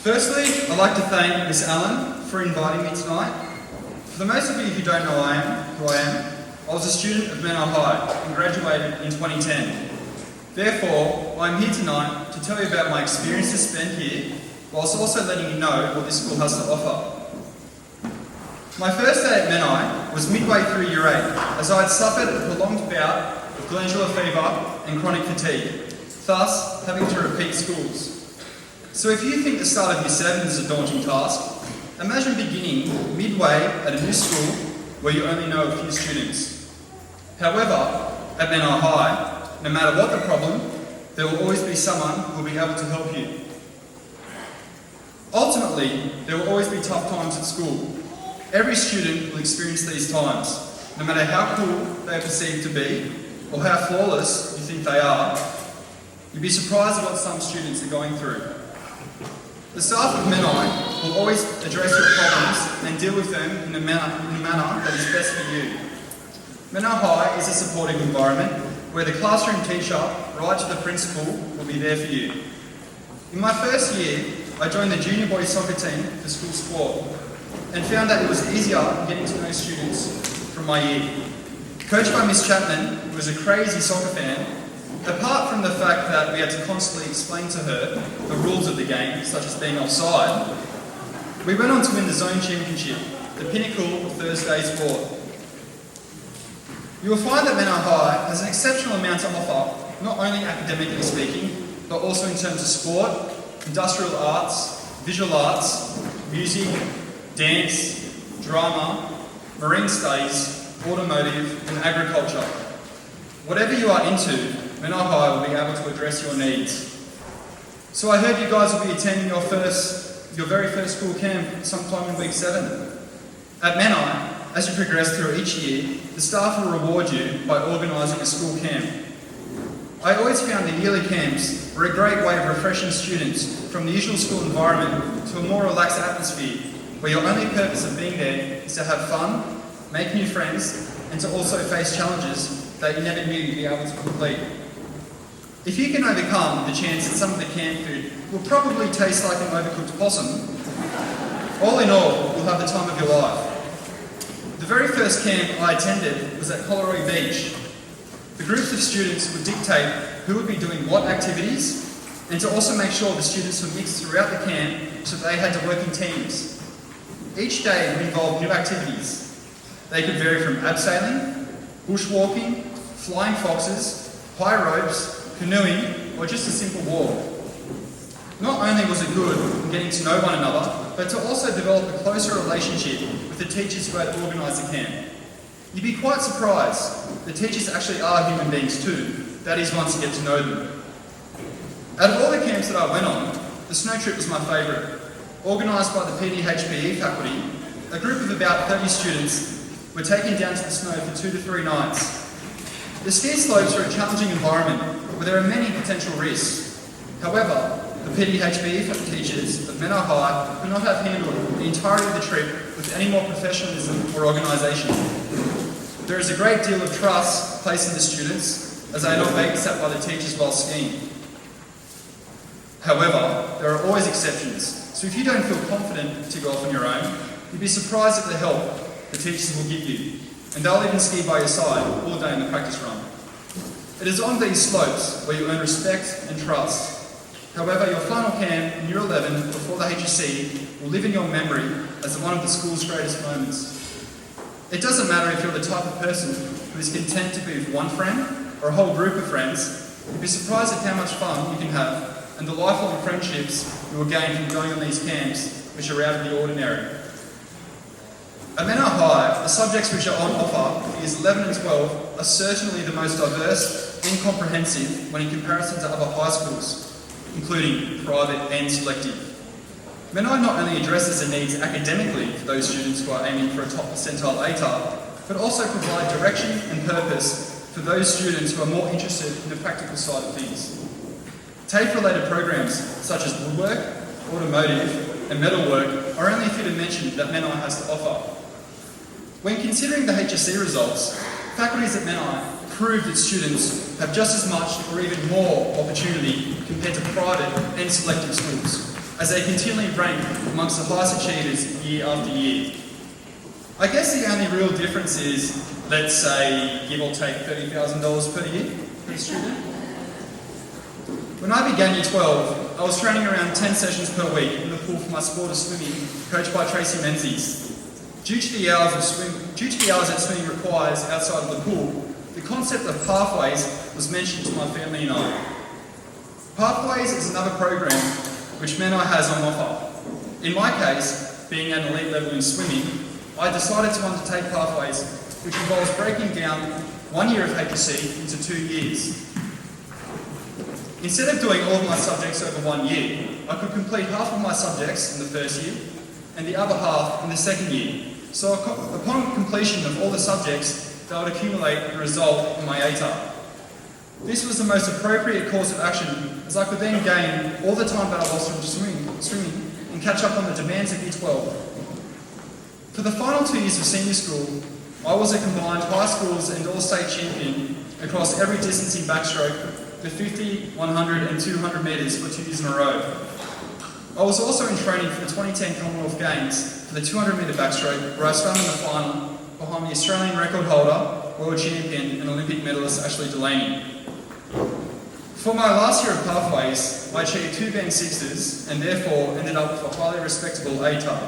Firstly, I'd like to thank Miss Allen for inviting me tonight. For the most of you who don't know who I am, I was a student of Menai High and graduated in 2010. Therefore, I'm here tonight to tell you about my experiences spent here, whilst also letting you know what this school has to offer. My first day at Menai was midway through Year 8, as I had suffered a prolonged bout of glandular fever and chronic fatigue, thus having to repeat schools. So if you think the start of Year 7 is a daunting task, imagine beginning midway at a new school where you only know a few students. However, at Menai High, no matter what the problem, there will always be someone who will be able to help you. Ultimately, there will always be tough times at school. Every student will experience these times, no matter how cool they are perceived to be, or how flawless you think they are. You'd be surprised at what some students are going through. The staff of Menai will always address your problems and deal with them in a manner that is best for you. Menai High is a supportive environment where the classroom teacher, right to the principal, will be there for you. In my first year, I joined the junior boys soccer team for school sport and found that it was easier getting to know students from my year. Coached by Miss Chapman, who was a crazy soccer fan, apart from the fact that we had to constantly explain to her the rules of the game, such as being offside, we went on to win the zone championship, the pinnacle of Thursday sport. You will find that Menai High has an exceptional amount to offer, not only academically speaking, but also in terms of sport, industrial arts, visual arts, music, dance, drama, marine studies, automotive, and agriculture. Whatever you are into, Menai High will be able to address your needs. So I heard you guys will be attending your very first school camp sometime in week 7. At Menai, as you progress through each year, the staff will reward you by organising a school camp. I always found the yearly camps were a great way of refreshing students from the usual school environment to a more relaxed atmosphere, where your only purpose of being there is to have fun, make new friends, and to also face challenges that you never knew you'd be able to complete. If you can overcome the chance that some of the camp food will probably taste like an overcooked possum, all in all, you'll have the time of your life. The very first camp I attended was at Collaroy Beach. The groups of students would dictate who would be doing what activities, and to also make sure the students were mixed throughout the camp so that they had to work in teams. Each day would involve new activities. They could vary from abseiling, bushwalking, flying foxes, high ropes, canoeing, or just a simple walk. Not only was it good in getting to know one another, but to also develop a closer relationship with the teachers who had organised the camp. You'd be quite surprised. The teachers actually are human beings too. That is, once you get to know them. Out of all the camps that I went on, the snow trip was my favourite. Organised by the PDHPE faculty, a group of about 30 students were taken down to the snow for 2 to 3 nights. The ski slopes are a challenging environment where there are many potential risks. However, the PDHPE teachers of Menai High could not have handled the entirety of the trip with any more professionalism or organisation. There is a great deal of trust placed in the students, as they are not babysat by the teachers while skiing. However, there are always exceptions, so if you don't feel confident to go off on your own, you'd be surprised at the help the teachers will give you, and they'll even ski by your side all day in the practice run. It is on these slopes where you earn respect and trust. However, your final camp in Year 11 before the HSC will live in your memory as one of the school's greatest moments. It doesn't matter if you're the type of person who is content to be with one friend or a whole group of friends. You'll be surprised at how much fun you can have and the lifelong friendships you will gain from going on these camps, which are out of the ordinary. At Menai High, the subjects which are on offer for years 11 and 12 are certainly the most diverse and comprehensive when in comparison to other high schools, including private and selective. Menai not only addresses the needs academically for those students who are aiming for a top percentile ATAR, but also provide direction and purpose for those students who are more interested in the practical side of things. TAFE-related programs such as woodwork, automotive, and metalwork are only a few to mention that Menai has to offer. When considering the HSC results, faculties at Menai prove that students have just as much or even more opportunity compared to private and selective schools. as they continually rank amongst the highest achievers year after year. I guess the only real difference is, let's say, give or take $30,000 per year per student. When I began year 12, I was training around 10 sessions per week in the pool for my sport of swimming, coached by Tracy Menzies. Due to the hours that swimming requires outside of the pool, the concept of pathways was mentioned to my family and I. Pathways is another program which Menai has on offer. In my case, being at an elite level in swimming, I decided to undertake Pathways, which involves breaking down 1 year of HSC into 2 years. Instead of doing all of my subjects over 1 year, I could complete half of my subjects in the first year and the other half in the second year. So upon completion of all the subjects, they would accumulate the result in my ATAR. This was the most appropriate course of action, as I could then gain all the time that I lost from swimming and catch up on the demands of year 12. For the final 2 years of senior school, I was a combined high schools and all-state champion across every distance in backstroke, the 50, 100 and 200 metres for 2 years in a row. I was also in training for the 2010 Commonwealth Games for the 200 metre backstroke, where I swam in the final behind the Australian record holder, world champion and Olympic medalist Ashley Delaney. For my last year of Pathways, I achieved 2 Band 6s and therefore ended up with a highly respectable ATAR.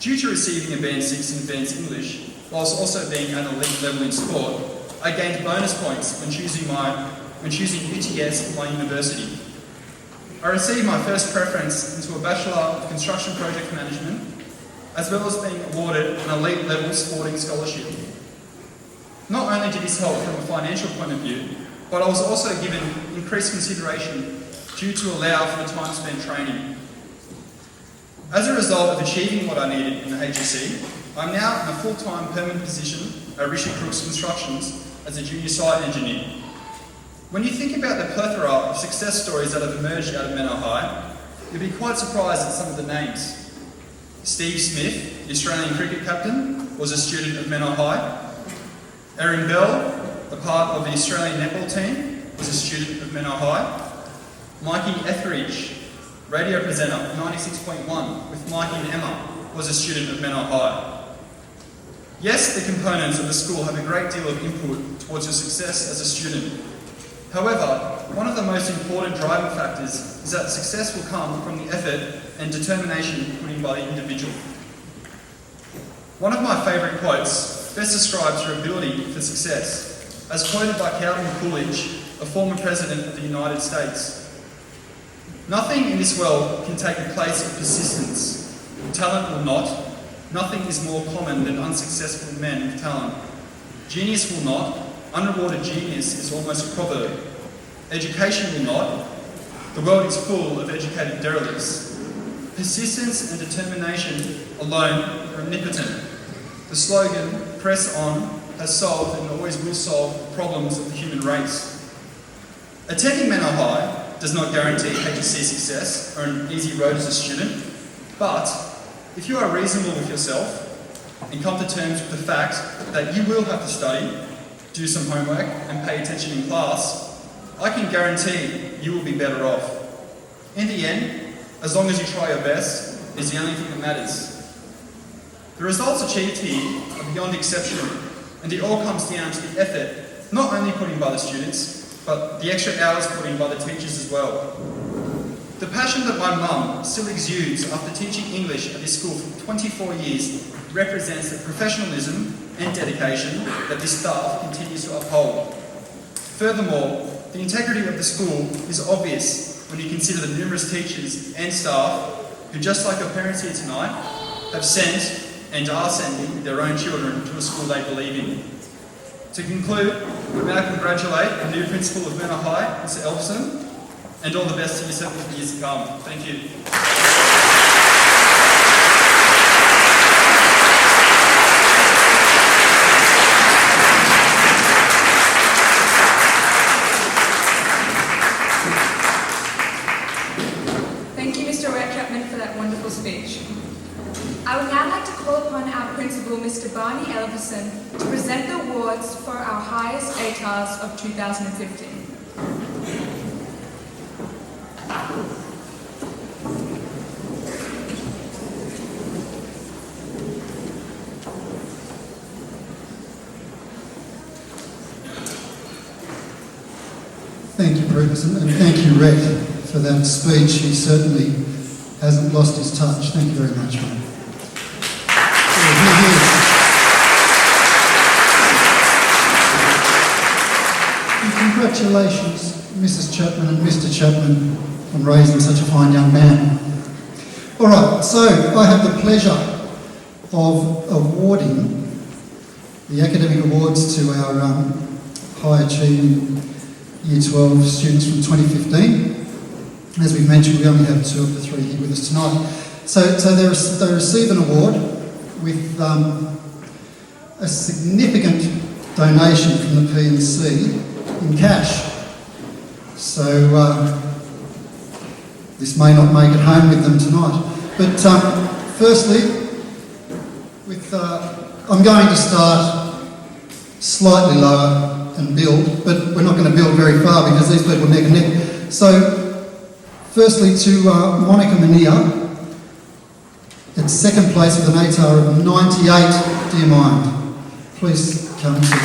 Due to receiving a Band 6 in Advanced English, whilst also being at an elite level in sport, I gained bonus points when choosing UTS for my university. I received my first preference into a Bachelor of Construction Project Management, as well as being awarded an elite level sporting scholarship. Not only did this help from a financial point of view, but I was also given increased consideration due to allow for the time spent training. As a result of achieving what I needed in the HSC, I'm now in a full-time permanent position at Rishi Crooks Constructions as a junior site engineer. When you think about the plethora of success stories that have emerged out of Menai High, you'll be quite surprised at some of the names. Steve Smith, the Australian cricket captain, was a student of Menai High. Erin Bell, a part of the Australian netball team, was a student of Menai High. Mikey Etheridge, radio presenter 96.1 with Mikey and Emma, was a student of Menai High. Yes, the components of the school have a great deal of input towards your success as a student. However, one of the most important driving factors is that success will come from the effort and determination put in by the individual. One of my favourite quotes best describes your ability for success, as quoted by Calvin Coolidge, a former president of the United States. Nothing in this world can take the place of persistence. Talent will not. Nothing is more common than unsuccessful men with talent. Genius will not. Unrewarded genius is almost a proverb. Education will not. The world is full of educated derelicts. Persistence and determination alone are omnipotent. The slogan, "Press on," has solved and always will solve the problems of the human race. Attending Menai High does not guarantee HSC success or an easy road as a student, but if you are reasonable with yourself and come to terms with the fact that you will have to study, do some homework and pay attention in class, I can guarantee you will be better off. In the end, as long as you try your best, is the only thing that matters. The results achieved here are beyond exceptional, and it all comes down to the effort not only put in by the students, but the extra hours put in by the teachers as well. The passion that my mum still exudes after teaching English at this school for 24 years represents the professionalism and dedication that this staff continues to uphold. Furthermore, the integrity of the school is obvious when you consider the numerous teachers and staff who, just like your parents here tonight, have sent and are sending their own children to a school they believe in. To conclude, we now congratulate the new principal of Menai High, Mr. Elverson, and all the best to yourself for the years to come. Thank you. Thank you, Mr. Rhett Chapman, for that wonderful speech. I would now like to call upon our principal, Mr. Barney Elverson, to present the awards for our highest ATARs of 2015. Thank you, Bruce, and thank you, Rhett, for that speech. He certainly hasn't lost his touch. Thank you very much, mate. And congratulations, Mrs. Chapman and Mr. Chapman, on raising such a fine young man. All right, so I have the pleasure of awarding the academic awards to our high achieving Year 12 students from 2015. As we've mentioned, we only have 2 of the 3 here with us tonight. So they receive an award with a significant donation from the P&C in cash. So this may not make it home with them tonight. But firstly, I'm going to start slightly lower and build, but we're not going to build very far because these people are neck and neck. So, firstly to Monica Mania, at 2nd place with an ATAR of 98, dear mind. Please come to the stage.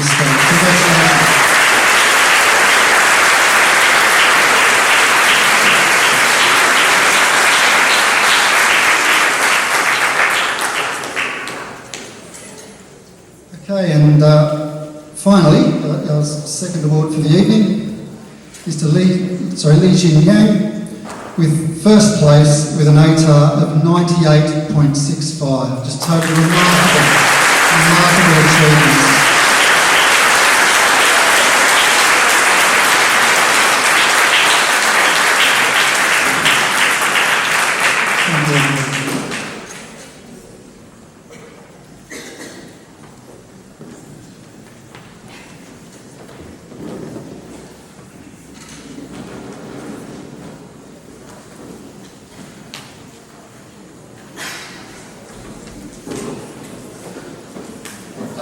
Congratulations. Okay, and finally, our 2nd award for the evening is to Li Jin Yang, with 1st place with an ATAR of 98.65. Just totally remarkable achievements. Thank you.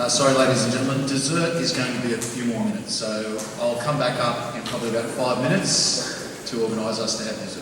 Sorry, ladies and gentlemen, dessert is going to be a few more minutes, so I'll come back up in probably about 5 minutes to organise us to have dessert.